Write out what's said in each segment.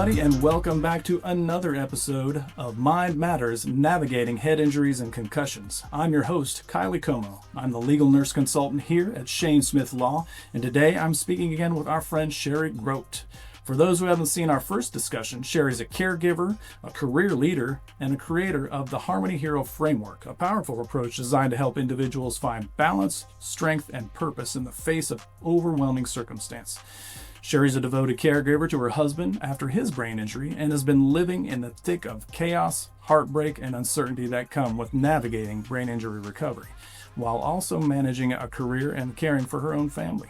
everybody, and welcome back to another episode of Mind Matters, Navigating Head Injuries and Concussions. I'm your host, Kiley Como. I'm the legal nurse consultant here at Shane Smith Law, and today I'm speaking again with our friend Sherry Grote. For those who haven't seen our first discussion, Sherry's a caregiver, a career leader, and a creator of the Harmony Hero Framework, a powerful approach designed to help individuals find balance, strength, and purpose in the face of overwhelming circumstance. Sherry's a devoted caregiver to her husband after his brain injury and has been living in the thick of chaos, heartbreak, and uncertainty that come with navigating brain injury recovery, while also managing a career and caring for her own family.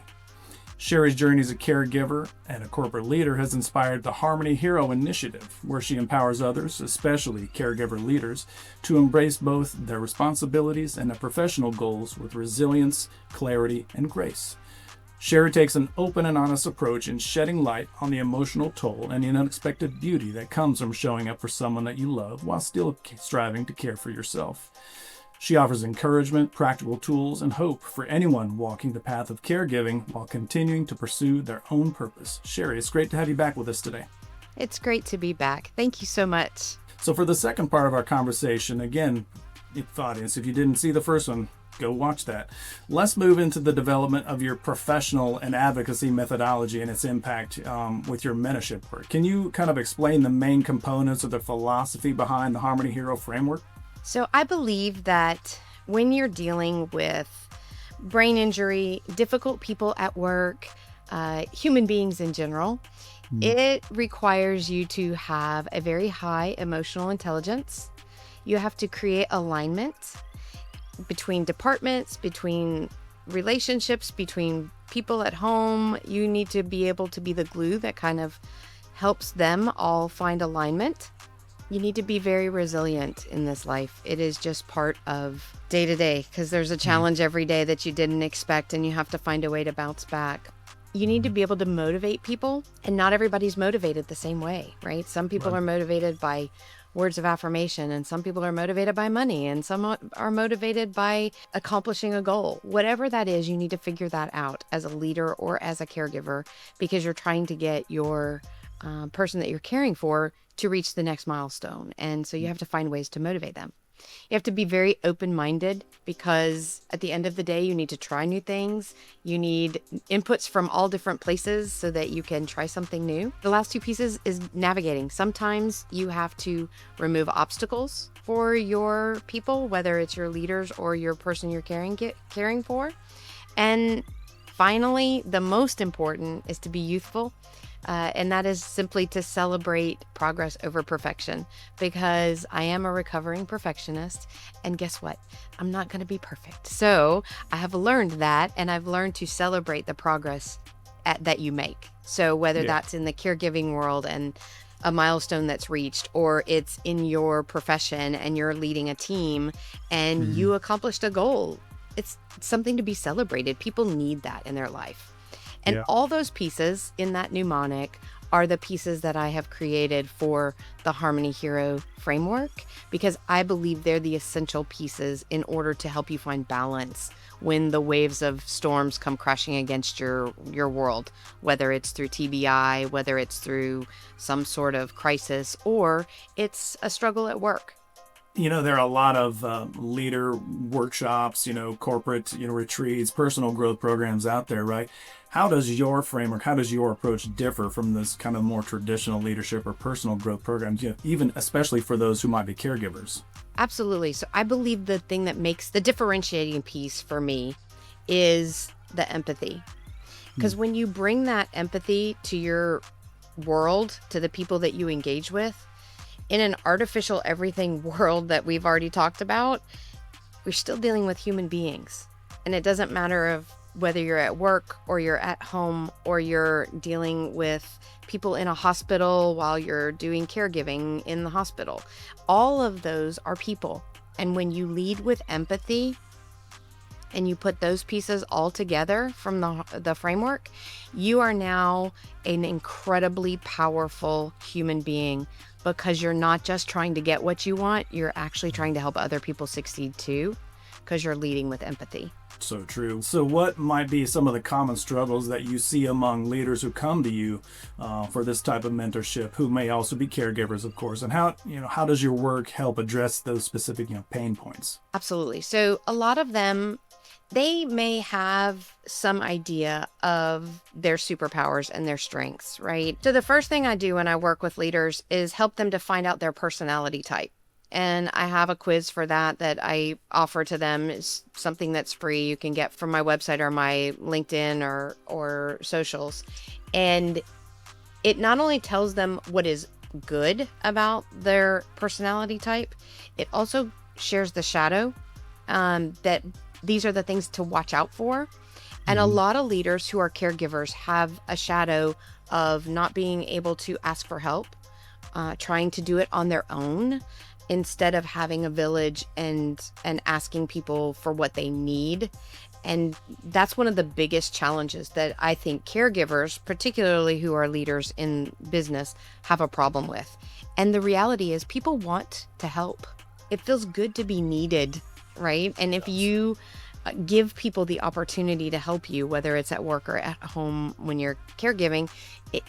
Sherry's journey as a caregiver and a corporate leader has inspired the Harmony Hero Initiative, where she empowers others, especially caregiver leaders, to embrace both their responsibilities and their professional goals with resilience, clarity, and grace. Sherry takes an open and honest approach in shedding light on the emotional toll and the unexpected beauty that comes from showing up for someone that you love while still striving to care for yourself. She offers encouragement, practical tools, and hope for anyone walking the path of caregiving while continuing to pursue their own purpose. Sherry, it's great to have you back with us today. It's great to be back. Thank you so much. So for the second part of our conversation, again, audience, if you didn't see the first one, go watch that. Let's move into the development of your professional and advocacy methodology and its impact with your mentorship work. Can you kind of explain the main components of the philosophy behind the Harmony Hero Framework? So I believe that when you're dealing with brain injury, difficult people at work, human beings in general, it requires you to have a very high emotional intelligence. You have to create alignment between departments, between relationships, between people at home. You need to be able to be the glue that kind of helps them all find alignment. You need to be very resilient in this life. It is just part of day to day because there's a challenge every day that you didn't expect and you have to find a way to bounce back. You need to be able to motivate people, and not everybody's motivated the same way, right? Some people are motivated by words of affirmation, and some people are motivated by money, and some are motivated by accomplishing a goal. Whatever that is, you need to figure that out as a leader or as a caregiver because you're trying to get your person that you're caring for to reach the next milestone. And so you have to find ways to motivate them. You have to be very open-minded because at the end of the day, you need to try new things. You need inputs from all different places so that you can try something new. The last two pieces is navigating. Sometimes you have to remove obstacles for your people, whether it's your leaders or your person you're caring for. And finally, the most important is to be youthful. And that is simply to celebrate progress over perfection, because I am a recovering perfectionist. And guess what? I'm not going to be perfect. So I have learned that, and I've learned to celebrate the progress that you make. So whether that's in the caregiving world and a milestone that's reached, or it's in your profession and you're leading a team and you accomplished a goal, it's something to be celebrated. People need that in their life. And all those pieces in that mnemonic are the pieces that I have created for the Harmony Hero Framework, because I believe they're the essential pieces in order to help you find balance when the waves of storms come crashing against your world, whether it's through TBI, whether it's through some sort of crisis, or it's a struggle at work. You know, there are a lot of leader workshops, corporate, retreats, personal growth programs out there, right? How does your framework, how does your approach differ from this kind of more traditional leadership or personal growth programs, even especially for those who might be caregivers? Absolutely. So I believe the thing that makes the differentiating piece for me is the empathy. Because when you bring that empathy to your world, to the people that you engage with, in an artificial everything world that we've already talked about, we're still dealing with human beings. And it doesn't matter of whether you're at work or you're at home or you're dealing with people in a hospital while you're doing caregiving in the hospital. All of those are people. And when you lead with empathy and you put those pieces all together from the framework, you are now an incredibly powerful human being, because you're not just trying to get what you want, you're actually trying to help other people succeed too, because you're leading with empathy. So true. So what might be some of the common struggles that you see among leaders who come to you for this type of mentorship, who may also be caregivers, of course, and how does your work help address those specific, pain points? Absolutely. So a lot of them, they may have some idea of their superpowers and their strengths, right? So the first thing I do when I work with leaders is help them to find out their personality type. And I have a quiz for that I offer to them. It's something that's free. You can get from my website or my LinkedIn or socials. And it not only tells them what is good about their personality type, it also shares the shadow, that these are the things to watch out for. And a lot of leaders who are caregivers have a shadow of not being able to ask for help, trying to do it on their own instead of having a village and asking people for what they need. And that's one of the biggest challenges that I think caregivers, particularly who are leaders in business, have a problem with. And the reality is people want to help. It feels good to be needed, right? And if you give people the opportunity to help you, whether it's at work or at home when you're caregiving,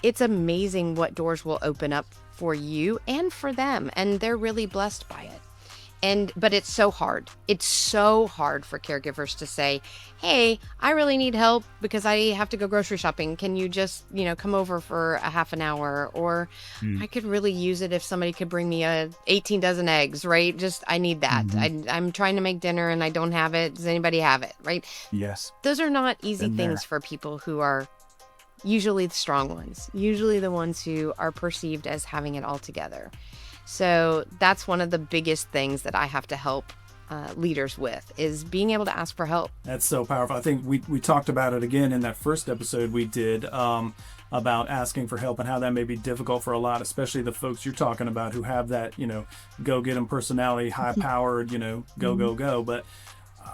it's amazing what doors will open up for you and for them. And they're really blessed by it. But it's so hard. It's so hard for caregivers to say, hey, I really need help because I have to go grocery shopping. Can you just, come over for a half an hour? Or I could really use it if somebody could bring me 18 dozen eggs, right? I need that. I'm trying to make dinner and I don't have it. Does anybody have it, right? Yes. Those are not easy things for people who are usually the strong ones, usually the ones who are perceived as having it all together. So that's one of the biggest things that I have to help leaders with, is being able to ask for help. That's so powerful. I think we talked about it again in that first episode we did about asking for help and how that may be difficult for a lot, especially the folks you're talking about who have that, go get 'em personality, high powered, go. But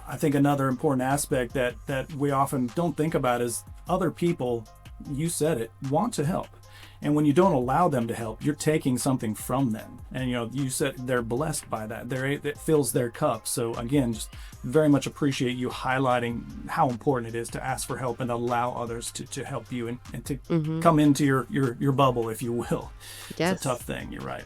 I think another important aspect that we often don't think about is other people, you said it, want to help. And when you don't allow them to help, you're taking something from them. And, you said they're blessed by that. It fills their cup. So again, just very much appreciate you highlighting how important it is to ask for help and allow others to help you and to come into your bubble, if you will. Yes. It's a tough thing. You're right.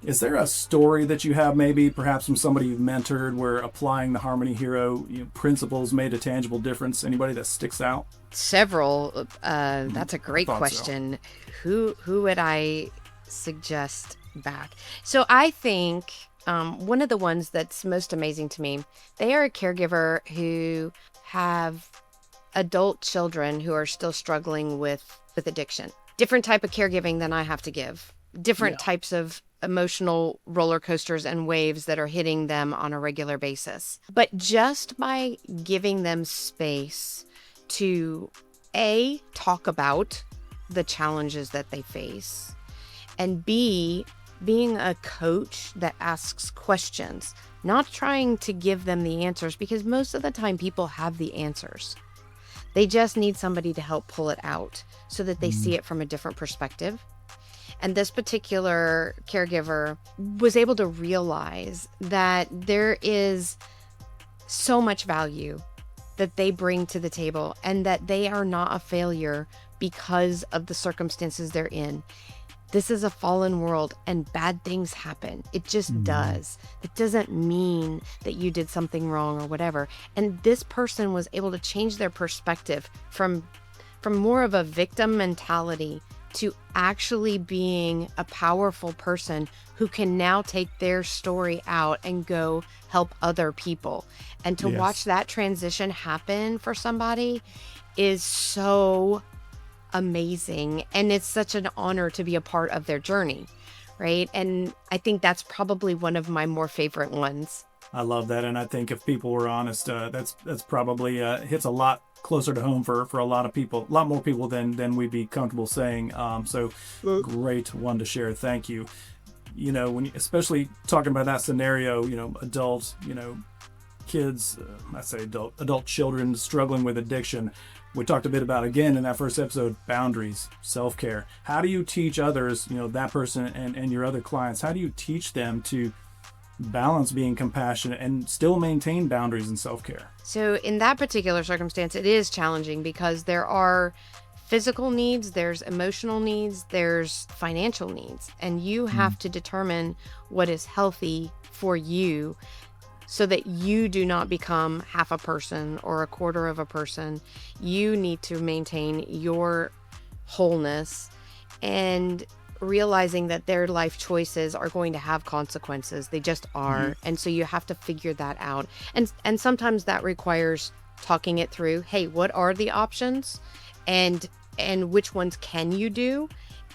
Is there a story that you have, maybe perhaps from somebody you've mentored, where applying the Harmony Hero principles made a tangible difference? Anybody that sticks out? Several. That's a great question. So. Who would I suggest back? So I think one of the ones that's most amazing to me, they are a caregiver who have adult children who are still struggling with addiction. Different type of caregiving than I have to give. Different types of emotional roller coasters and waves that are hitting them on a regular basis. But just by giving them space to talk about the challenges that they face, and B, being a coach that asks questions, not trying to give them the answers, because most of the time people have the answers. They just need somebody to help pull it out so that they see it from a different perspective. And this particular caregiver was able to realize that there is so much value that they bring to the table, and that they are not a failure because of the circumstances they're in. This is a fallen world and bad things happen. It just does. It doesn't mean that you did something wrong or whatever. And this person was able to change their perspective from more of a victim mentality to actually being a powerful person who can now take their story out and go help other people. And to watch that transition happen for somebody is so amazing. And it's such an honor to be a part of their journey, right? And I think that's probably one of my more favorite ones. I love that. And I think if people were honest, that's probably hits a lot closer to home for a lot of people, a lot more people than we'd be comfortable saying. So great one to share. Thank you. When especially talking about that scenario, adults, kids, I say adult children struggling with addiction. We talked a bit about, again, in that first episode, boundaries, self-care. How do you teach others, that person and your other clients, how do you teach them to balance being compassionate and still maintain boundaries and self-care? So in that particular circumstance, it is challenging because there are physical needs, there's emotional needs, there's financial needs, and you have to determine what is healthy for you so that you do not become half a person or a quarter of a person. You need to maintain your wholeness, and realizing that their life choices are going to have consequences. They just are. And so you have to figure that out. And sometimes that requires talking it through. Hey, what are the options? And which ones can you do?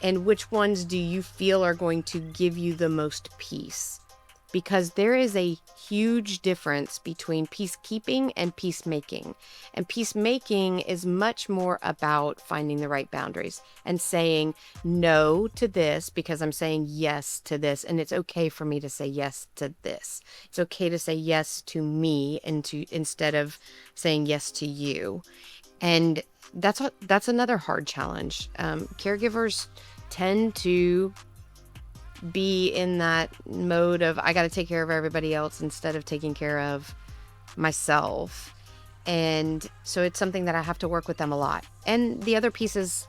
And which ones do you feel are going to give you the most peace? Because there is a huge difference between peacekeeping and peacemaking. And peacemaking is much more about finding the right boundaries and saying no to this because I'm saying yes to this. And it's okay for me to say yes to this. It's okay to say yes to me instead of saying yes to you. And that's another hard challenge. Caregivers tend to be in that mode of I got to take care of everybody else instead of taking care of myself. And so it's something that I have to work with them a lot. And the other piece is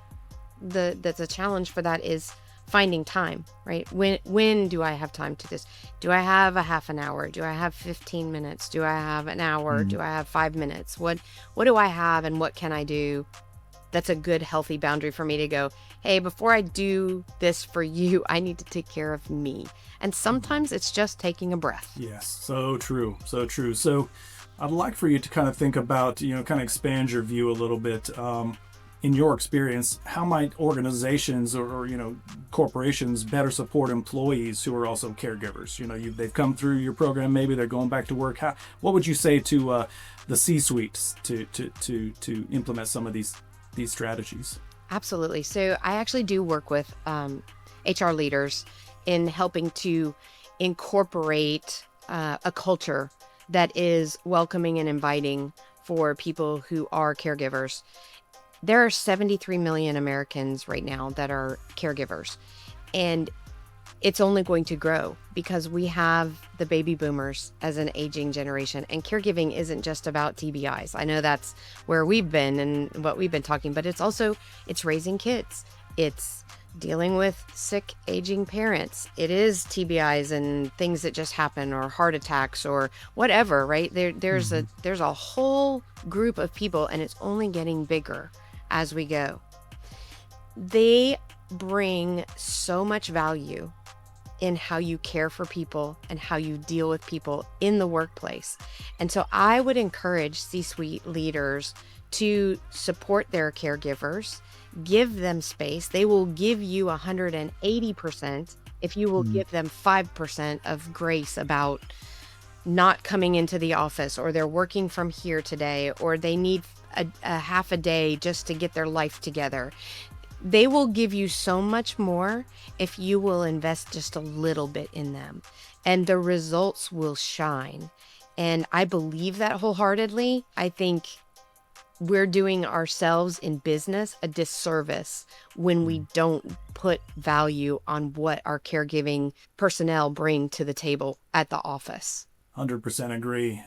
that's a challenge for that is finding time, right? When do I have time to this? Do I have a half an hour? Do I have 15 minutes? Do I have an hour? Do I have 5 minutes? What do I have and what can I do? That's a good, healthy boundary for me to go, hey, before I do this for you, I need to take care of me. And sometimes it's just taking a breath. Yes, so true, so true. So I'd like for you to kind of think about, kind of expand your view a little bit. In your experience, how might organizations or corporations better support employees who are also caregivers? They've come through your program, maybe they're going back to work. What would you say to the C-suites to implement some of these strategies? Absolutely. So I actually do work with HR leaders in helping to incorporate a culture that is welcoming and inviting for people who are caregivers. There are 73 million Americans right now that are caregivers, and it's only going to grow because we have the baby boomers as an aging generation, and caregiving isn't just about TBIs. I know that's where we've been and what we've been talking, but it's raising kids. It's dealing with sick, aging parents. It is TBIs and things that just happen, or heart attacks or whatever, right? There's a whole group of people, and it's only getting bigger as we go. They bring so much value in how you care for people and how you deal with people in the workplace. And so I would encourage C-suite leaders to support their caregivers, give them space. They will give you 180% if you will give them 5% of grace about not coming into the office, or they're working from here today, or they need a half a day just to get their life together. They will give you so much more if you will invest just a little bit in them, and the results will shine. And I believe that wholeheartedly. I think we're doing ourselves in business a disservice when we don't put value on what our caregiving personnel bring to the table at the office. 100% agree.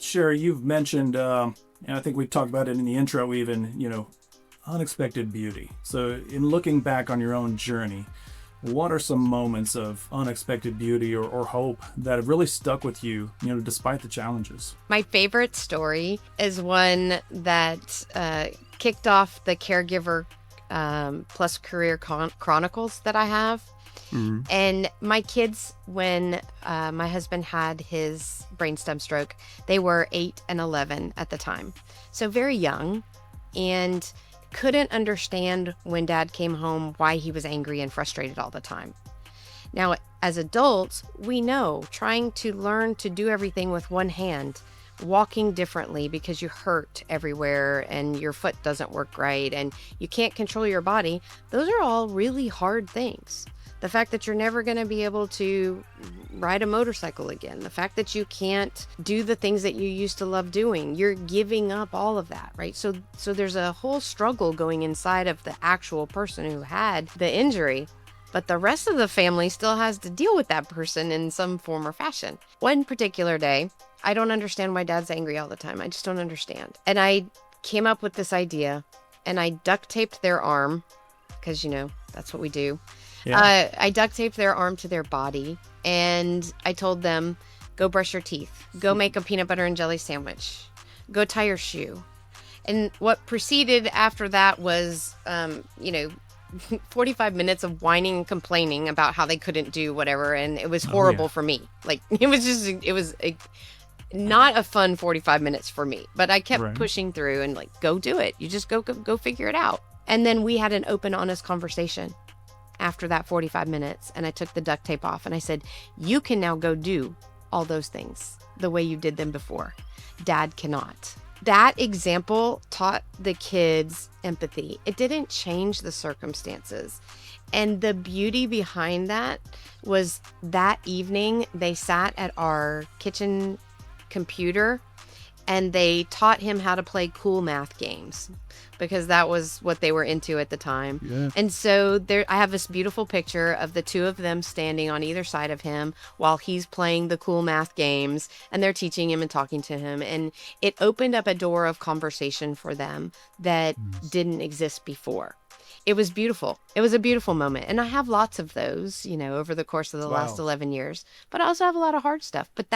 Sherry, you've mentioned, and I think we talked about it in the intro even, unexpected beauty. So in looking back on your own journey, what are some moments of unexpected beauty or hope that have really stuck with you, despite the challenges? My favorite story is one that kicked off the Caregiver plus Career Chronicles that I have. And my kids, when my husband had his brainstem stroke, they were 8 and 11 at the time. So very young, and couldn't understand when Dad came home why he was angry and frustrated all the time. Now, as adults, we know trying to learn to do everything with one hand, walking differently because you hurt everywhere and your foot doesn't work right and you can't control your body, those are all really hard things. The fact that you're never going to be able to ride a motorcycle again, the fact that you can't do the things that you used to love doing, you're giving up all of that, right? So there's a whole struggle going inside of the actual person who had the injury. but the rest of the family still has to deal with that person in some form or fashion. One particular day, I don't understand why Dad's angry all the time. I just don't understand. And I came up with this idea, and I duct taped their arm, because, that's what we do. Yeah. I duct taped their arm to their body, and I told them, go brush your teeth, go make a peanut butter and jelly sandwich, go tie your shoe. And what proceeded after that was, 45 minutes of whining and complaining about how they couldn't do whatever. And it was horrible for me. Like, it was not a fun 45 minutes for me, but I kept pushing through and like, go do it. You just go figure it out. And then we had an open, honest conversation after that 45 minutes. And I took the duct tape off and I said, you can now go do all those things the way you did them before. Dad cannot. That example taught the kids empathy. It didn't change the circumstances. And the beauty behind that was that evening they sat at our kitchen computer and they taught him how to play cool math games because that was what they were into at the time. Yeah. And so I have this beautiful picture of the two of them standing on either side of him while he's playing the cool math games, and they're teaching him and talking to him. And it opened up a door of conversation for them that didn't exist before. It was beautiful. It was a beautiful moment. And I have lots of those, over the course of the last 11 years. But I also have a lot of hard stuff. But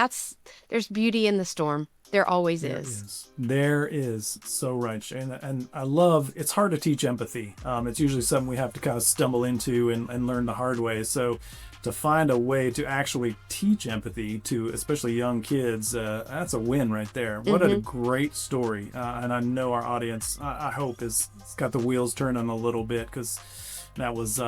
there's beauty in the storm. There always is. There is. So right, Shane. And I love, it's hard to teach empathy. It's usually something we have to kind of stumble into and learn the hard way. So to find a way to actually teach empathy to especially young kids, that's a win right there. What a great story. And I know our audience, I hope, it's got the wheels turning a little bit because that was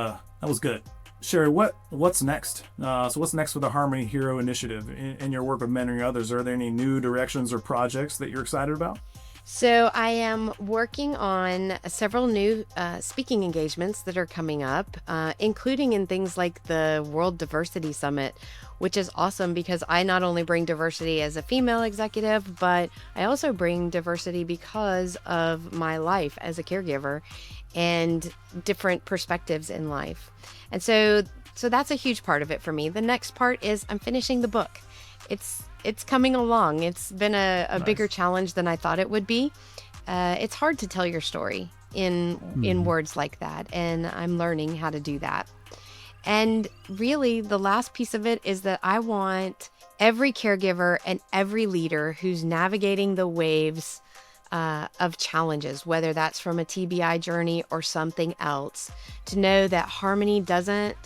good. Sherry, what's next? So what's next with the Harmony Hero Initiative in your work with mentoring others? Are there any new directions or projects that you're excited about? So I am working on several new speaking engagements that are coming up, including in things like the World Diversity Summit, which is awesome because I not only bring diversity as a female executive, but I also bring diversity because of my life as a caregiver and different perspectives in life. And so that's a huge part of it for me. The next part is I'm finishing the book. It's coming along. It's been a bigger challenge than I thought it would be. It's hard to tell your story in words like that, and I'm learning how to do that. And really, the last piece of it is that I want every caregiver and every leader who's navigating the waves of challenges, whether that's from a TBI journey or something else, to know that harmony doesn't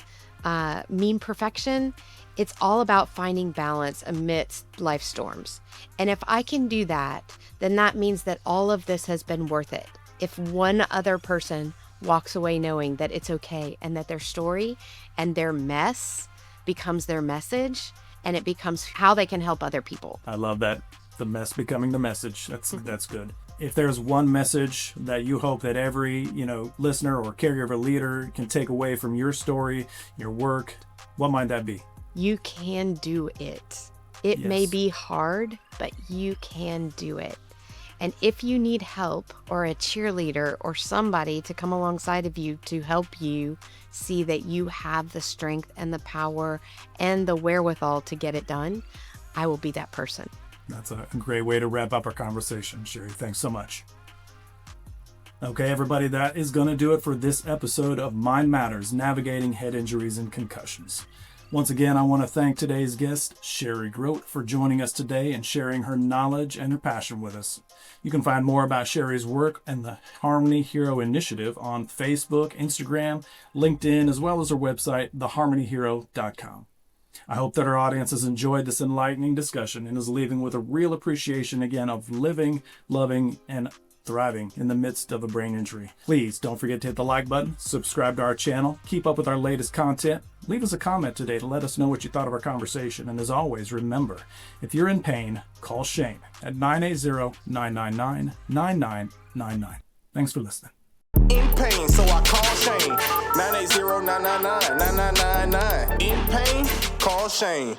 mean perfection. It's all about finding balance amidst life storms. And if I can do that, then that means that all of this has been worth it. If one other person walks away knowing that it's okay and that their story and their mess becomes their message and it becomes how they can help other people. I love that. The mess becoming the message. That's good. If there's one message that you hope that every, listener or caregiver leader can take away from your story, your work, what might that be? You can do it. It may be hard, but you can do it. And if you need help or a cheerleader or somebody to come alongside of you to help you see that you have the strength and the power and the wherewithal to get it done, I will be that person. That's a great way to wrap up our conversation, Sherry. Thanks so much. Okay, everybody, that is going to do it for this episode of Mind Matters, Navigating Head Injuries and Concussions. Once again, I want to thank today's guest, Sherry Grote, for joining us today and sharing her knowledge and her passion with us. You can find more about Sherry's work and the Harmony Hero Initiative on Facebook, Instagram, LinkedIn, as well as her website, theharmonyhero.com. I hope that our audience has enjoyed this enlightening discussion and is leaving with a real appreciation again of living, loving, and thriving in the midst of a brain injury. Please don't forget to hit the like button, subscribe to our channel, keep up with our latest content, leave us a comment today to let us know what you thought of our conversation. And as always, remember, if you're in pain, call Shane at 980-999-9999. Thanks for listening. In pain, so I call Shane. 980-999-9999. In pain, call Shane.